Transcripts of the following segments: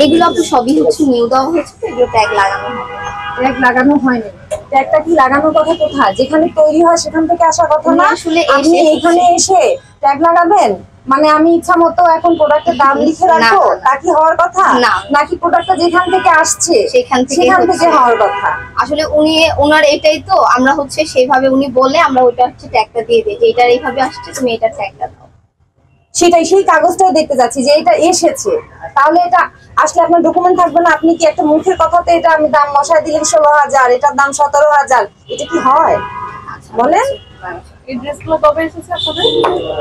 এগুলো আপনি সবই হচ্ছে নিউ দেওয়া হয়েছে, এগুলো ট্যাগ লাগানো হবে। ট্যাগ লাগানো হয়নি? ট্যাগটা কি লাগানোর কথা কোথায়? যেখানে তৈরি হয় সেখান থেকে আসার কথা না? আসলে আপনি এখানে এসে ট্যাগ লাগাবেন মানে আমি ইচ্ছা মতো এখন প্রোডাক্টের দাম লিখে রাখবো, তা কি হওয়ার কথা? নাকি প্রোডাক্টটা যেখান থেকে আসছে সেখান থেকে হওয়ার কথা? আসলে ওনার এটাই তো, আমরা হচ্ছে সেভাবে উনি বলে আমরা ওইটা হচ্ছে ট্যাগটা দিয়ে দিই যে এটা এইভাবে আসছে, তুমি এটা ট্যাগটা দাও। সেটাই, সেই কাগজটাই দেখতে যাচ্ছি যে এটা এসেছে। তাহলে এটা আসলে আপনার ডকুমেন্ট থাকবে না? আপনি কি একটা মুখের কথাতে এটা আমি দাম বসায় দিলেন 16,000, এটার দাম 17,000, এটা কি হয় বলেন? এই ড্রেসগুলো কবে এসেছে আপনাদের?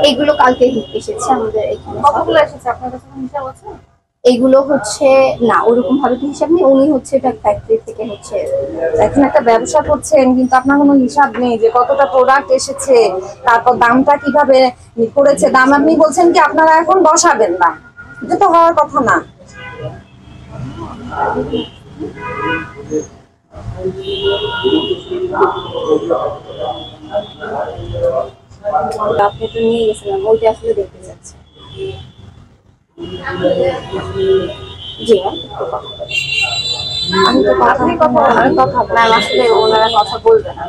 এগুলো কালকে এসেছে আমাদের এখানে। কতগুলো এসেছে আপনার কাছে হিসাব আছে? এগুলো হচ্ছে না ওরকম ভাবে তো হিসাব নেই, উনি হচ্ছে এটা ফ্যাক্টরি থেকে হচ্ছে এখন একটা ব্যবসা করছেন কিন্তু আপনার কোনো হিসাব নেই যে কতটা প্রোডাক্ট এসেছে, তারপর দামটা কিভাবে করেছে। দাম আপনি বলছেন কি আপনারা এখন বসাবেন না, এটা তো হওয়ার কথা না। আপনি তো নিয়ে গেছিলাম, ওইটা আসলে দেখতে যাচ্ছে। জি আমি তো ম্যাম আসলে ওনারা কথা বলবে না,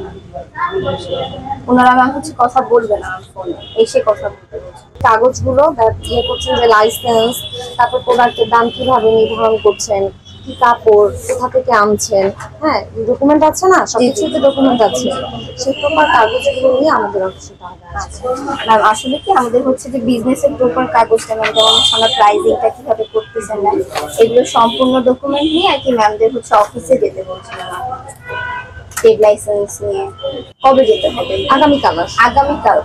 ওনারা ম্যাম হচ্ছে কথা বলবে না, ফোনে এসে কথা বলতে বলছে। কাগজগুলো ইয়ে করছেন যে লাইসেন্স, তারপর প্রোডাক্টের দাম কিভাবে নির্ধারণ করছেন, কি কাপড় কোথা থেকে আনছেন, হ্যাঁ ডকুমেন্ট আছে না, সবকিছুতে ডকুমেন্ট আছে, সেই প্রকার কাগজগুলো নিয়ে আমাদের অফিসে পাওয়া আছে। ম্যাম আসলে কি আমাদের হচ্ছে যে বিজনেসের প্রপার কাগজটা ম্যাম, যেমন আমরা প্রাইসিংটা কিভাবে করতেছেন ম্যাম, এগুলো সম্পূর্ণ ডকুমেন্ট নিয়ে আর কি ম্যামদের হচ্ছে অফিসে যেতে বলছিলাম। ট্রেড লাইসেন্স নিয়ে কবে যেতে হবে? আগামীকাল। আগামীকাল।